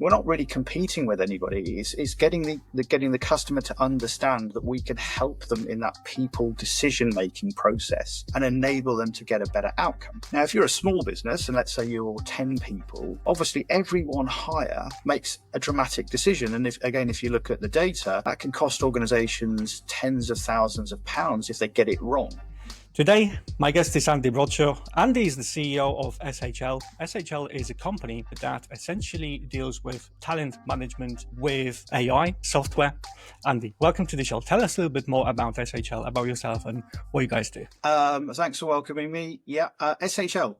we're not really competing with anybody. It's getting the customer to understand that we can help them in that people decision-making process and enable them to get a better outcome. Now, if you're a small business, and let's say you're 10 people, obviously every one hire makes a dramatic decision. And if you look at the data, that can cost organizations tens of thousands of pounds if they get it wrong. Today, my guest is Andy Bradshaw. Andy is the CEO of SHL. SHL is a company that essentially deals with talent management with AI software. Andy, welcome to the show. Tell us a little bit more about SHL, about yourself and what you guys do. Thanks for welcoming me. SHL.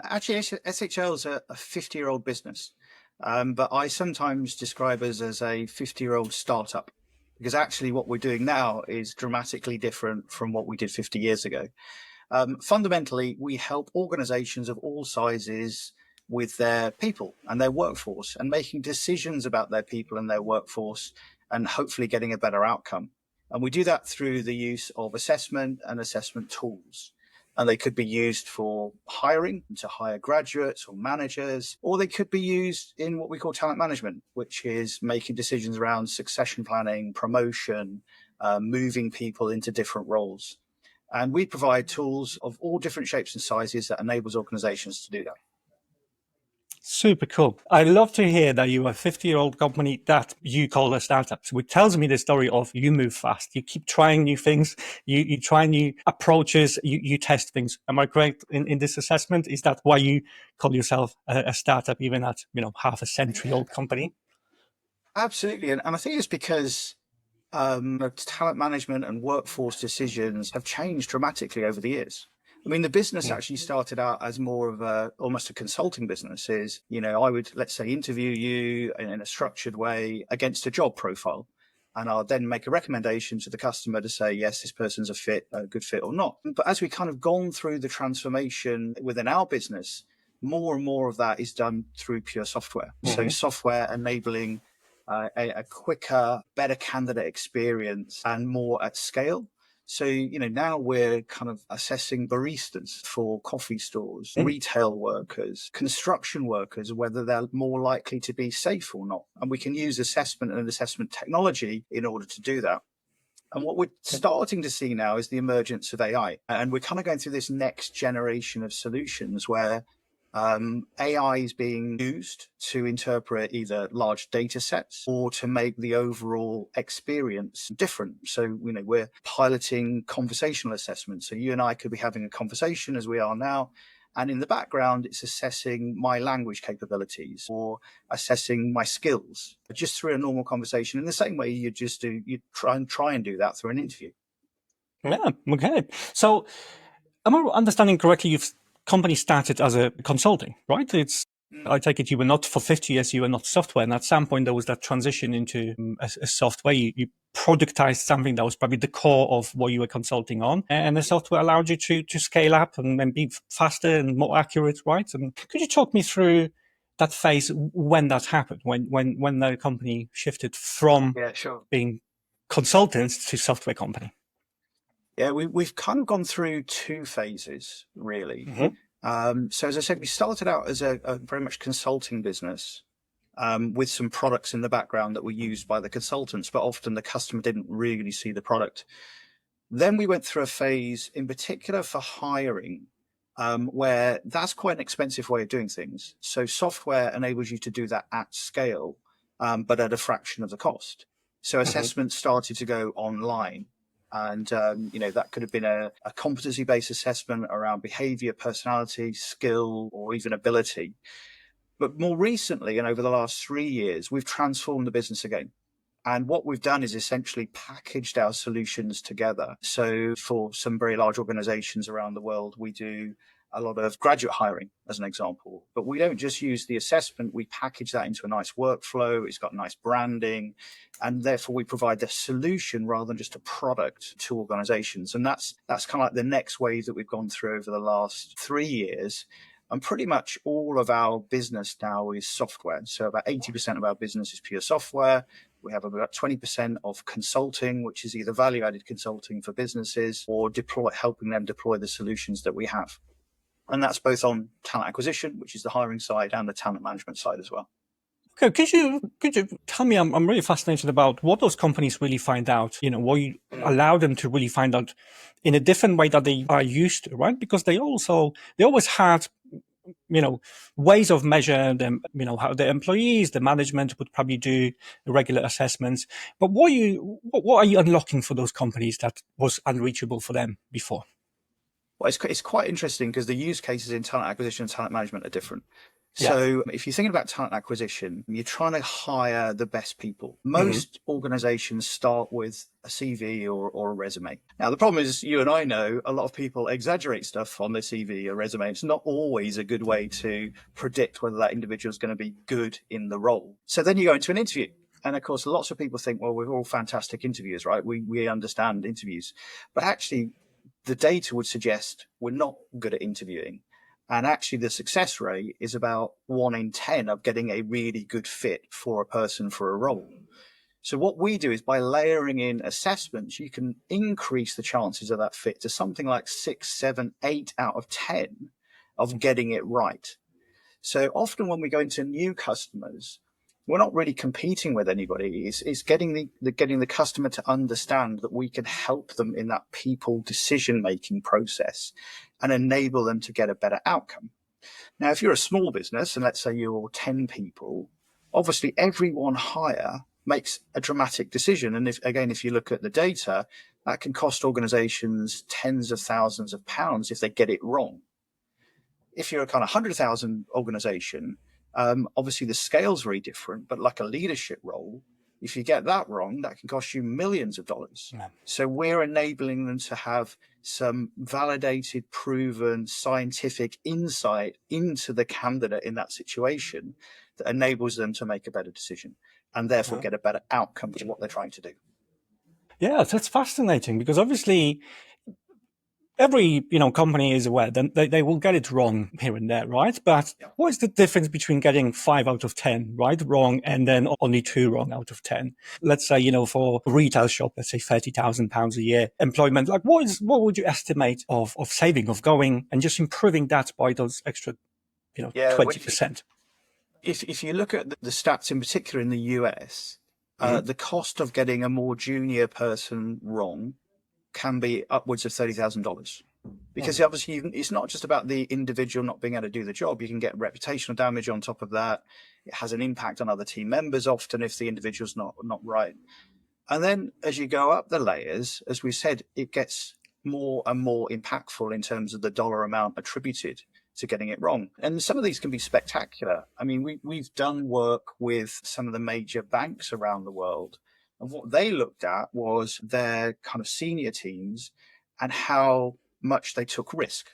Actually, SHL is a 50-year-old business, but I sometimes describe us as a 50-year-old startup. Because actually what we're doing now is dramatically different from what we did 50 years ago. Fundamentally, we help organizations of all sizes with their people and their workforce and making decisions about their people and their workforce and hopefully getting a better outcome. And we do that through the use of assessment and assessment tools. And they could be used for hiring, to hire graduates or managers, or they could be used in what we call talent management, which is making decisions around succession planning, promotion, moving people into different roles. And we provide tools of all different shapes and sizes that enables organizations to do that. Super cool. I love to hear that you're a 50-year-old company that you call a startup. So it tells me the story of you move fast. You keep trying new things. You try new approaches. You test things. Am I correct in this assessment? Is that why you call yourself a startup, even at, half a century old company? Absolutely. And I think it's because talent management and workforce decisions have changed dramatically over the years. I mean, the business actually started out as more of almost a consulting business. I would, let's say, interview you in a structured way against a job profile. And I'll then make a recommendation to the customer to say, yes, this person's a good fit or not. But as we kind of gone through the transformation within our business, more and more of that is done through pure software. Mm-hmm. So software enabling a quicker, better candidate experience and more at scale. So, now we're kind of assessing baristas for coffee stores, retail workers, construction workers, whether they're more likely to be safe or not. And we can use assessment and assessment technology in order to do that. And what we're starting to see now is the emergence of AI. And we're kind of going through this next generation of solutions where AI is being used to interpret either large data sets or to make the overall experience different. So, we're piloting conversational assessment. So you and I could be having a conversation as we are now. And in the background, it's assessing my language capabilities or assessing my skills just through a normal conversation in the same way you try and do that through an interview. Yeah. Okay. So am I understanding correctly? Company started as a consulting, right? I take it you were not for 50 years, you were not software. And at some point there was that transition into a software. You productized something that was probably the core of what you were consulting on. And the software allowed you to scale up and be faster and more accurate, right? And could you talk me through that phase when that happened, when the company shifted from being consultants to software company? Yeah, we've kind of gone through two phases, really. Mm-hmm. So as I said, we started out as a very much consulting business with some products in the background that were used by the consultants, but often the customer didn't really see the product. Then we went through a phase in particular for hiring, where that's quite an expensive way of doing things. So software enables you to do that at scale, but at a fraction of the cost. So assessments started to go online. And, that could have been a competency-based assessment around behavior, personality, skill, or even ability. But more recently, and over the last 3 years, we've transformed the business again. And what we've done is essentially packaged our solutions together. So for some very large organizations around the world, we do a lot of graduate hiring, as an example. But we don't just use the assessment. We package that into a nice workflow. It's got nice branding. And therefore, we provide the solution rather than just a product to organizations. And that's kind of like the next wave that we've gone through over the last 3 years. And pretty much all of our business now is software. So about 80% of our business is pure software. We have about 20% of consulting, which is either value-added consulting for businesses or helping them deploy the solutions that we have. And that's both on talent acquisition, which is the hiring side, and the talent management side as well. Okay, could you tell me? I'm really fascinated about what those companies really find out. What you allow them to really find out in a different way that they are used to, right? Because they always had ways of measure them. How the employees, the management would probably do regular assessments. But what are you unlocking for those companies that was unreachable for them before? Well, it's quite interesting because the use cases in talent acquisition and talent management are different. Yeah. So if you're thinking about talent acquisition, you're trying to hire the best people. Most organizations start with a CV or a resume. Now, the problem is you and I know a lot of people exaggerate stuff on their CV or resume. It's not always a good way to predict whether that individual is going to be good in the role. So then you go into an interview. And of course, lots of people think, well, we're all fantastic interviewers, right? We understand interviews. But actually, the data would suggest we're not good at interviewing. And actually, the success rate is about 1 in 10 of getting a really good fit for a person for a role. So what we do is by layering in assessments, you can increase the chances of that fit to something like 6, 7, 8 out of 10 of getting it right. So often when we go into new customers, we're not really competing with anybody. It's getting the customer to understand that we can help them in that people decision-making process and enable them to get a better outcome. Now, if you're a small business, and let's say you're 10 people, obviously everyone hire makes a dramatic decision. And if you look at the data, that can cost organizations tens of thousands of pounds if they get it wrong. If you're a kind of 100,000 organization, obviously the scale's very different, but like a leadership role, if you get that wrong, that can cost you millions of dollars. Yeah. So we're enabling them to have some validated, proven, scientific insight into the candidate in that situation that enables them to make a better decision and therefore get a better outcome for what they're trying to do. Yeah, that's fascinating because obviously every company is aware that they will get it wrong here and there, right? But what is the difference between getting 5 out of 10 right wrong and then only 2 wrong out of 10? Let's say for a retail shop, let's say £30,000 a year employment. Like what would you estimate of saving, of going and just improving that by those extra 20%? If you look at the stats in particular in the US, the cost of getting a more junior person wrong can be upwards of $30,000 because obviously it's not just about the individual not being able to do the job. You can get reputational damage on top of that. It has an impact on other team members often if the individual's not right. And then as you go up the layers, as we said, it gets more and more impactful in terms of the dollar amount attributed to getting it wrong. And some of these can be spectacular. I mean, we've done work with some of the major banks around the world. And what they looked at was their kind of senior teams and how much they took risk,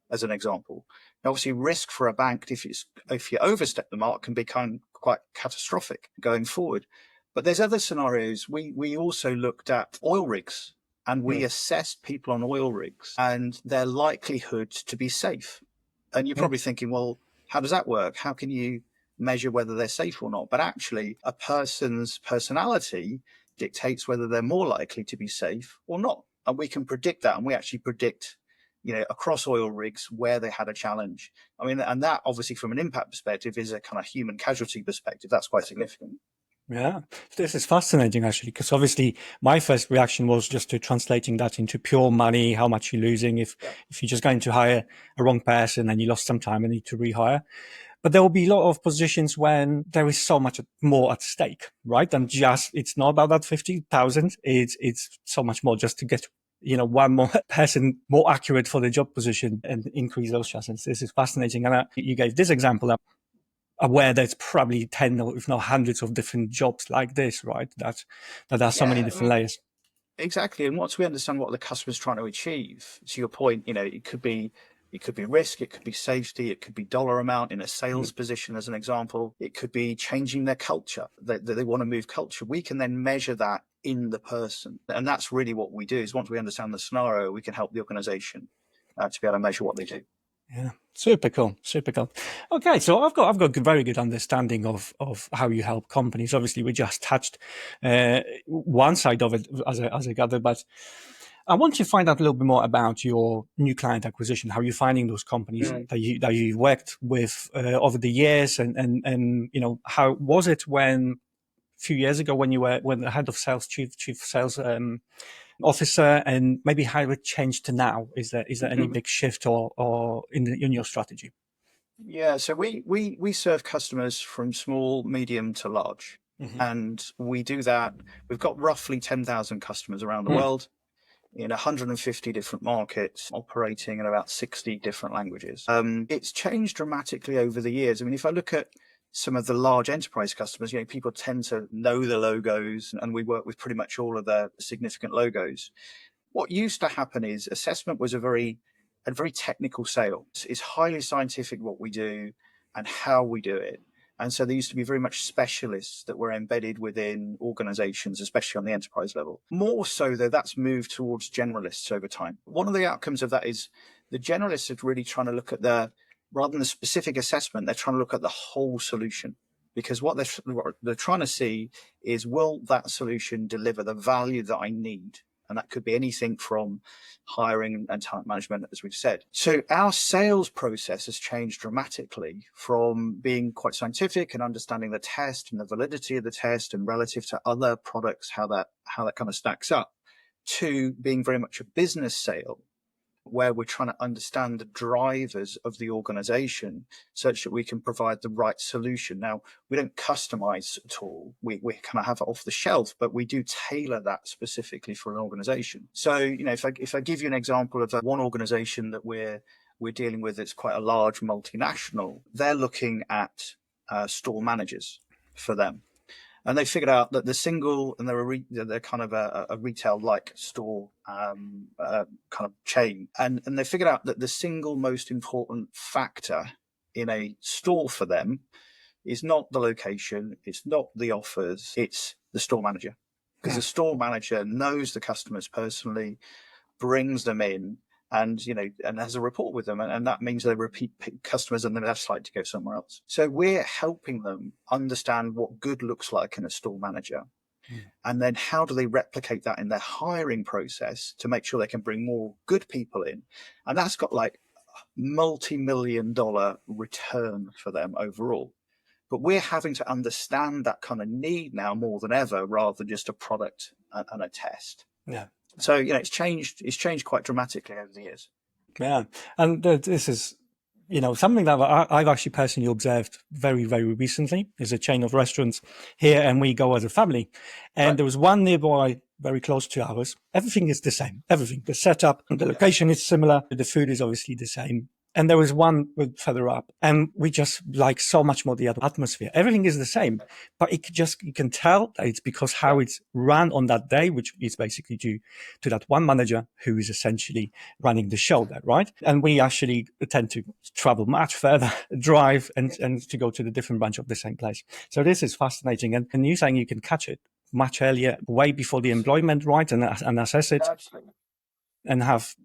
as an example. Now, obviously, risk for a bank, if you overstep the mark, can become quite catastrophic going forward. But there's other scenarios. We also looked at oil rigs and we assessed people on oil rigs and their likelihood to be safe. And you're probably thinking, well, how does that work? How can you measure whether they're safe or not? But actually, a person's personality dictates whether they're more likely to be safe or not. And we can predict that. And we actually predict, across oil rigs where they had a challenge. I mean, and that obviously from an impact perspective is a kind of human casualty perspective. That's quite significant. Yeah, this is fascinating actually, because obviously my first reaction was just to translating that into pure money, how much you're losing if you're just going to hire a wrong person and you lost some time and need to rehire. But there will be a lot of positions when there is so much more at stake, right? And it's not about that 50,000. It's so much more just to get, one more person more accurate for the job position and increase those chances. This is fascinating. And you gave this example. Aware there's probably 10 or if not hundreds of different jobs like this, right? That are so many different layers. Exactly. And once we understand what the customer's trying to achieve, to your point, it could be risk, it could be safety, it could be dollar amount in a sales position, as an example. It could be changing their culture, that they want to move culture. We can then measure that in the person. And that's really what we do is once we understand the scenario, we can help the organization to be able to measure what they do. Yeah, super cool. Okay, so I've got a very good understanding of how you help companies. Obviously, we just touched one side of it as I gather, but I want to find out a little bit more about your new client acquisition. How are you finding those companies that you worked with over the years, and how was it when a few years ago when the head of sales, chief sales officer, and maybe how it changed to now? Is there any big shift or in your strategy? Yeah, so we serve customers from small, medium to large. And we do that. We've got roughly 10,000 customers around the world in 150 different markets, operating in about 60 different languages. It's changed dramatically over the years. I mean, if I look at some of the large enterprise customers, people tend to know the logos, and we work with pretty much all of the significant logos. What used to happen is assessment was a very technical sale. It's highly scientific what we do and how we do it. And so there used to be very much specialists that were embedded within organizations, especially on the enterprise level. More so, though, that's moved towards generalists over time. One of the outcomes of that is the generalists are really trying to look at rather than the specific assessment, they're trying to look at the whole solution. Because what they're trying to see is, will that solution deliver the value that I need? And that could be anything from hiring and talent management, as we've said. So our sales process has changed dramatically from being quite scientific and understanding the test and the validity of the test and relative to other products, how that kind of stacks up, to being very much a business sale, where we're trying to understand the drivers of the organization such that we can provide the right solution. Now, we don't customize at all. We kind of have it off the shelf, but we do tailor that specifically for an organization. So, if I give you an example of one organization that we're dealing with, it's quite a large multinational, they're looking at store managers for them. And they figured out that they're kind of a retail-like store kind of chain. And they figured out that the single most important factor in a store for them is not the location, it's not the offers, it's the store manager. Because the store manager knows the customers personally, brings them in, and has a rapport with them, and that means they repeat customers and they're less likely to go somewhere else. So we're helping them understand what good looks like in a store manager, and then how do they replicate that in their hiring process to make sure they can bring more good people in, and that's got like multi-million-dollar return for them overall. But we're having to understand that kind of need now more than ever, rather than just a product and a test. Yeah. So, it's changed quite dramatically over the years. Yeah. And this is, something that I've actually personally observed very, very recently is a chain of restaurants here, and we go as a family. And there was one nearby, very close to ours. Everything is the same. Everything. The setup, the location is similar. The food is obviously the same. And there was one further up, and we just like so much more the atmosphere. Everything is the same, but you can tell that it's because how it's run on that day, which is basically due to that one manager who is essentially running the show there, right? And we actually tend to travel much further, drive, and to go to the different branch of the same place. So this is fascinating. And you're saying you can catch it much earlier, way before the employment, right? And assess it. Absolutely. And have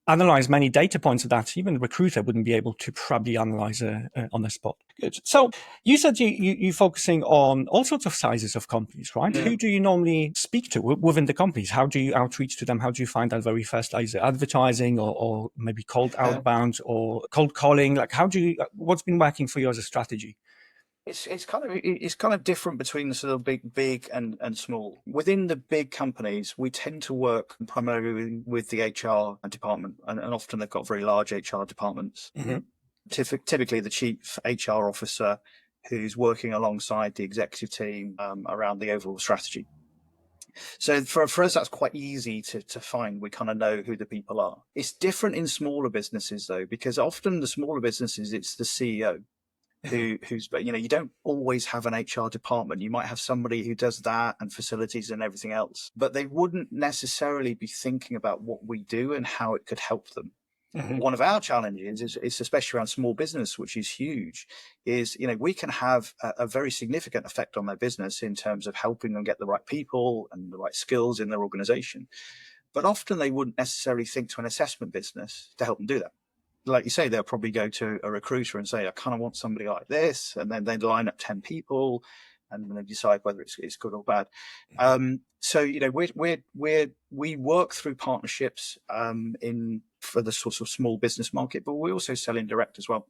analyze many data points that even a recruiter wouldn't be able to probably analyze on the spot. Good. So you said you're focusing on all sorts of sizes of companies, right? Who do you normally speak to within the companies? How do you outreach to them? How do you find that very first, either advertising or maybe cold outbound or cold calling? Like, what's been working for you as a strategy? It's kind of different between the sort of big and small. Within the big companies, we tend to work primarily with the HR department, and often they've got very large HR departments. Typically, the chief HR officer who's working alongside the executive team around the overall strategy. So for us, that's quite easy to find. We kind of know who the people are. It's different in smaller businesses, though, because often the smaller businesses, it's the CEO. But you don't always have an HR department. You might have somebody who does that and facilities and everything else, but they wouldn't necessarily be thinking about what we do and how it could help them. One of our challenges is especially around small business, which is huge, is, we can have a very significant effect on their business in terms of helping them get the right people and the right skills in their organization. But often they wouldn't necessarily think to an assessment business to help them do that. Like you say, they'll probably go to a recruiter and say, I kind of want somebody like this. And then they'd line up 10 people. and then decide whether it's good or bad. So, we work through partnerships for the sort of small business market, but we also sell indirect as well.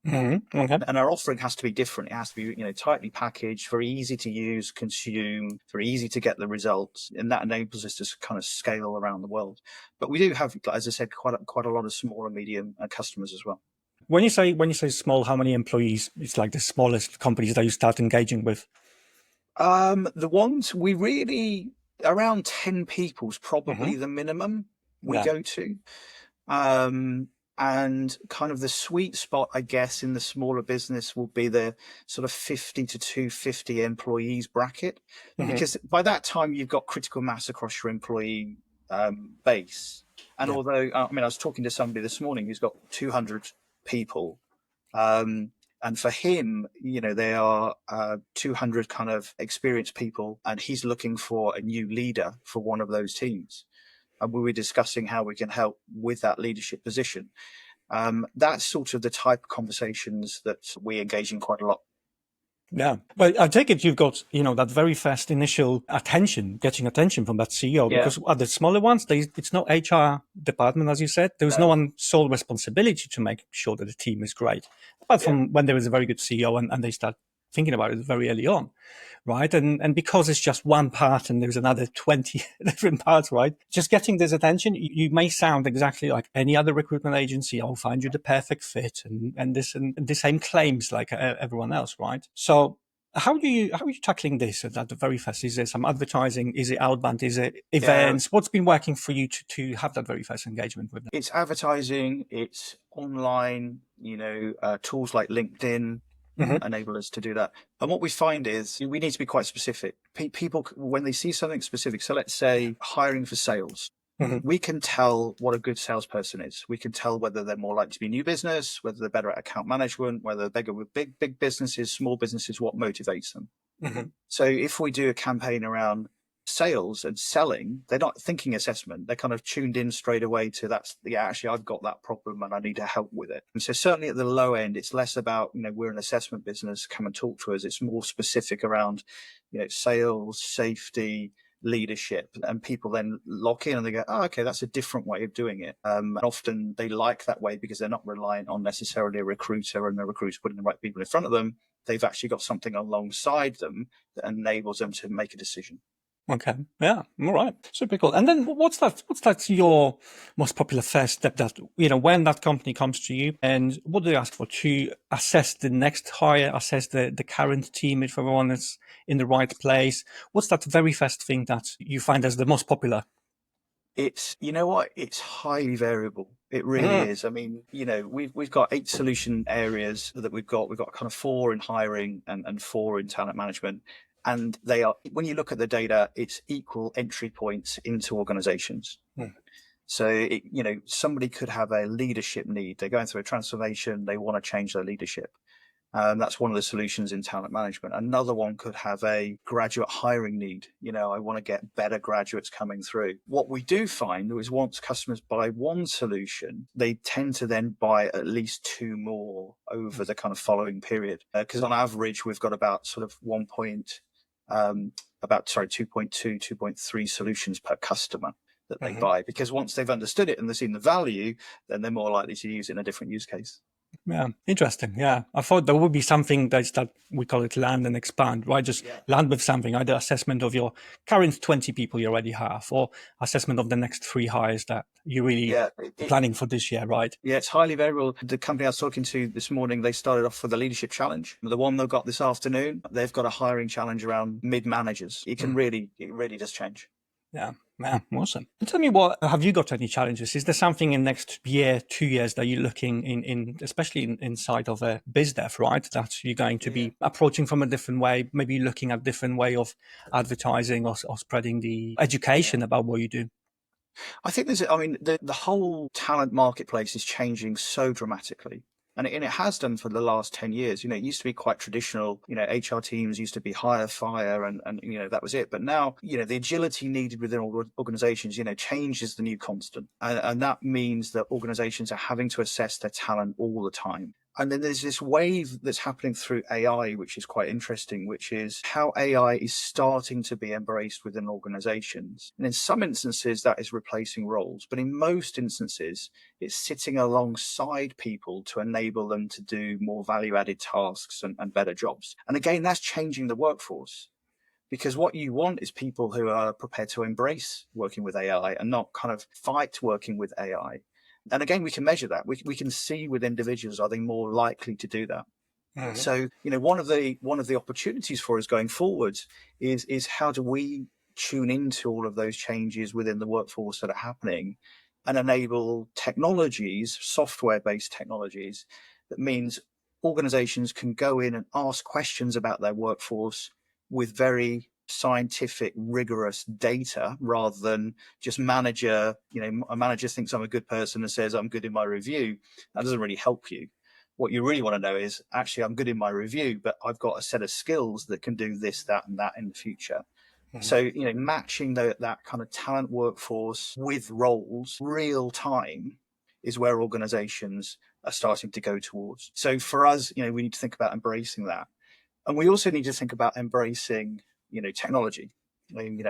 Okay. And our offering has to be different. It has to be, tightly packaged, very easy to use, consume, very easy to get the results. And that enables us to kind of scale around the world. But we do have, as I said, quite a lot of small and medium customers as well. When you say small, how many employees? It's like the smallest companies that you start engaging with. The ones we really, around 10 people is probably the minimum we go to. And kind of the sweet spot, I guess, in the smaller business will be the sort of 50 to 250 employees bracket, because by that time you've got critical mass across your employee base. And although, I was talking to somebody this morning who's got 200 people, and for him, they are 200 kind of experienced people, and he's looking for a new leader for one of those teams. And we were discussing how we can help with that leadership position. That's sort of the type of conversations that we engage in quite a lot. Yeah. But I take it you've got, that very fast initial getting attention from that CEO, because at the smaller ones, it's no HR department, as you said. There was no one sole responsibility to make sure that the team is great, apart from when there is a very good CEO and they start thinking about it very early on, right? And because it's just one part and there's another 20 different parts, right? Just getting this attention, you may sound exactly like any other recruitment agency. I'll find you the perfect fit and the same claims like everyone else, right? So how are you tackling this at the very first? Is there some advertising? Is it outbound? Is it events? What's been working for you to have that very first engagement with them? It's advertising, it's online, tools like LinkedIn, enable us to do that. And what we find is we need to be quite specific. People, when they see something specific, so let's say hiring for sales, we can tell what a good salesperson is. We can tell whether they're more likely to be new business, whether they're better at account management, whether they're bigger with big businesses, small businesses, what motivates them. So if we do a campaign around sales and selling, they're not thinking assessment. They're kind of tuned in straight away to actually I've got that problem and I need to help with it. And so certainly at the low end, it's less about, we're an assessment business, come and talk to us. It's more specific around, sales, safety, leadership, and people then lock in and they go, oh, okay, that's a different way of doing it. And often they like that way because they're not reliant on necessarily a recruiter and the recruiter putting the right people in front of them. They've actually got something alongside them that enables them to make a decision. Okay. Yeah. All right. Super cool. And then what's that your most popular first step that, when that company comes to you, and what do they ask for? To assess the next hire, assess the current team, if everyone is in the right place. What's that very first thing that you find as the most popular? It's, it's highly variable. It really is. I mean, we've got 8 solution areas that we've got kind of 4 in hiring and 4 in talent management. And they are, when you look at the data, it's equal entry points into organizations. So, somebody could have a leadership need. They're going through a transformation. They want to change their leadership. That's one of the solutions in talent management. Another one could have a graduate hiring need. I want to get better graduates coming through. What we do find is once customers buy one solution, they tend to then buy at least 2 more over the kind of following period. Because on average, we've got about sort of 2.2, 2.3 solutions per customer that they buy, because once they've understood it and they've seen the value, then they're more likely to use it in a different use case. Yeah, interesting. Yeah, I thought there would be something that we call it land and expand, right? Just land with something, either assessment of your current 20 people you already have, or assessment of the next 3 hires that you're really planning for this year, right? Yeah, it's highly variable. The company I was talking to this morning, they started off with a leadership challenge. The one they've got this afternoon, they've got a hiring challenge around mid-managers. It really does change. Yeah. Awesome. And tell me, have you got any challenges? Is there something in next year, 2 years that you're looking in especially inside of a biz dev, right? That you're going to be approaching from a different way, maybe looking at different way of advertising or spreading the education about what you do? I think the whole talent marketplace is changing so dramatically. And it has done for the last 10 years. It used to be quite traditional. HR teams used to be hire, fire, and that was it. But now, the agility needed within organizations, change is the new constant. And that means that organizations are having to assess their talent all the time. And then there's this wave that's happening through AI, which is quite interesting, which is how AI is starting to be embraced within organizations. And in some instances, that is replacing roles. But in most instances, it's sitting alongside people to enable them to do more value-added tasks and better jobs. And again, that's changing the workforce. Because what you want is people who are prepared to embrace working with AI and not kind of fight working with AI. And again, we can measure that. We can see with individuals, are they more likely to do that? Mm-hmm. So, one of the opportunities for us going forward is how do we tune into all of those changes within the workforce that are happening and enable technologies, software-based technologies, that means organizations can go in and ask questions about their workforce with very scientific, rigorous data, rather than just a manager thinks I'm a good person and says I'm good in my review. That doesn't really help you. What you really want to know is, actually, I'm good in my review, but I've got a set of skills that can do this, that, and that in the future. Mm-hmm. So, matching that kind of talent workforce with roles real time is where organizations are starting to go towards. So for us, we need to think about embracing that. And we also need to think about embracing, technology.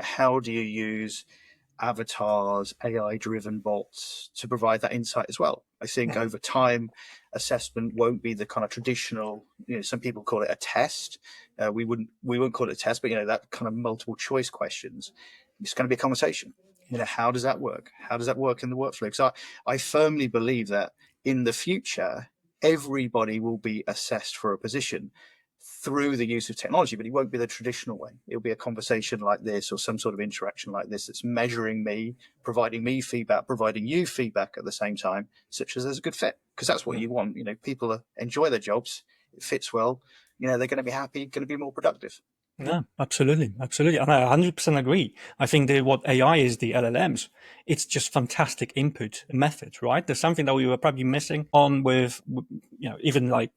How do you use avatars, AI-driven bots to provide that insight as well? I think over time, assessment won't be the kind of traditional, some people call it a test. We wouldn't call it a test, but, that kind of multiple choice questions. It's going to be a conversation. How does that work? How does that work in the workflow? Because I firmly believe that in the future, everybody will be assessed for a position through the use of technology, but it won't be the traditional way. It'll be a conversation like this or some sort of interaction like this that's measuring me, providing me feedback, providing you feedback at the same time, such as there's a good fit, because that's what you want. People enjoy their jobs, it fits well, they're going to be happy, going to be more productive. Yeah, absolutely. Absolutely. And I 100% agree. I think what AI is, the LLMs, it's just fantastic input method, right? There's something that we were probably missing on with, even like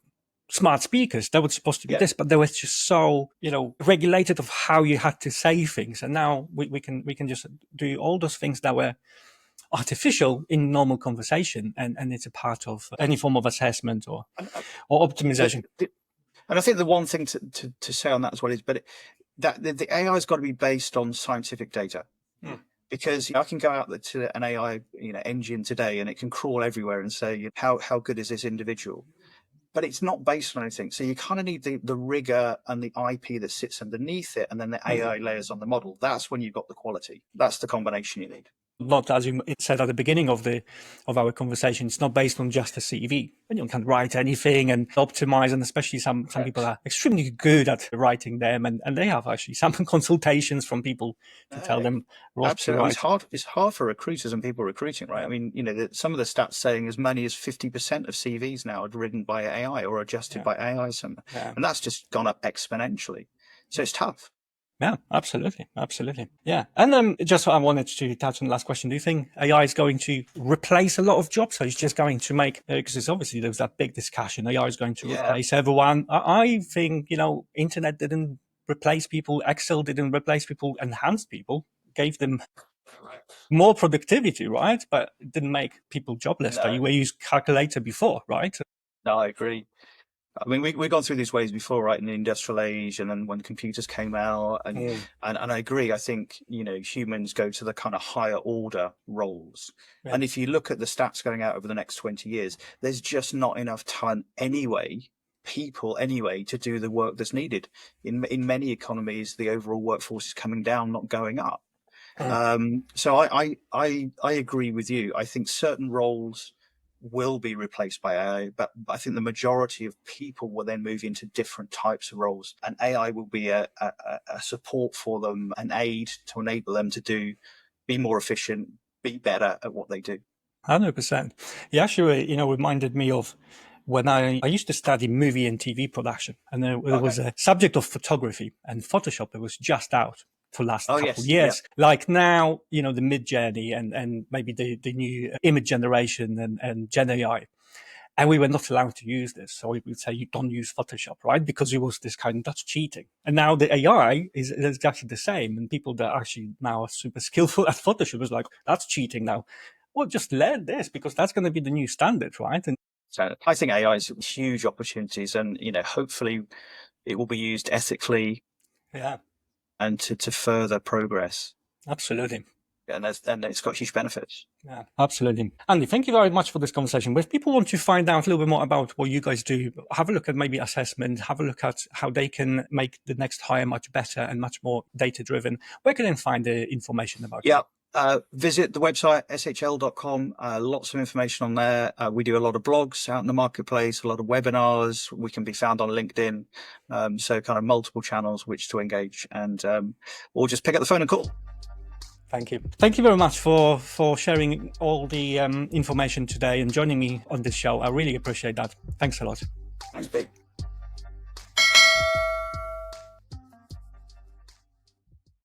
smart speakers. They were supposed to be this, but they were just so, regulated of how you had to say things. And now we can just do all those things that were artificial in normal conversation. And it's a part of any form of assessment or optimization. And I think the one thing to say on that as well is, that the AI has got to be based on scientific data. Because I can go out to an AI engine today and it can crawl everywhere and say, how good is this individual? But it's not based on anything. So you kind of need the rigor and the IP that sits underneath it, and then the AI layers on the model. That's when you've got the quality. That's the combination you need. Not, as you said at the beginning of our conversation, it's not based on just a CV. Anyone can write anything and optimize, and especially some people are extremely good at writing them, and they have actually some consultations from people to tell them what to write. It's hard for recruiters and people recruiting, right? I mean, some of the stats saying as many as 50% of CVs now are written by AI or adjusted by AI, and that's just gone up exponentially. So it's tough. Yeah, absolutely. Absolutely. Yeah. And just I wanted to touch on the last question. Do you think AI is going to replace a lot of jobs? So it's just going to make, because it's obviously there's that big discussion, AI is going to replace everyone. I think, internet didn't replace people. Excel didn't replace people, enhanced people, gave them more productivity, right? But it didn't make people jobless. No. We used calculator before, right? No, I agree. I mean, we've gone through these waves before, right? In the industrial age, and then when computers came out, and I agree. I think humans go to the kind of higher order roles, and if you look at the stats going out over the next 20 years, there's just not enough talent people anyway, to do the work that's needed. In many economies, the overall workforce is coming down, not going up. So I agree with you. I think certain roles will be replaced by AI, but I think the majority of people will then move into different types of roles, and AI will be a support for them, an aid to enable them to be more efficient, be better at what they do. 100%. You actually, reminded me of when I used to study movie and TV production, and there was a subject of photography, and Photoshop that was just out for last couple of years. Yeah. Like now, the Mid-Journey and maybe the new image generation and Gen AI. And we were not allowed to use this. So we would say, you don't use Photoshop, right? Because it was this that's cheating. And now the AI is exactly the same. And people that actually now are super skillful at Photoshop is like, that's cheating now. Well, just learn this, because that's going to be the new standard, right? And So I think AI is huge opportunities, and hopefully it will be used ethically, and to further progress. Absolutely. And it's got huge benefits. Yeah, absolutely. Andy, thank you very much for this conversation. If people want to find out a little bit more about what you guys do, have a look at maybe assessment, have a look at how they can make the next hire much better and much more data-driven. Where can they find the information about you? Visit the website, shl.com. Lots of information on there. We do a lot of blogs out in the marketplace, a lot of webinars. We can be found on LinkedIn. So kind of multiple channels which to engage, and or just pick up the phone and call. Thank you. Thank you very much for sharing all the information today and joining me on this show. I really appreciate that. Thanks a lot. Thanks, Pete.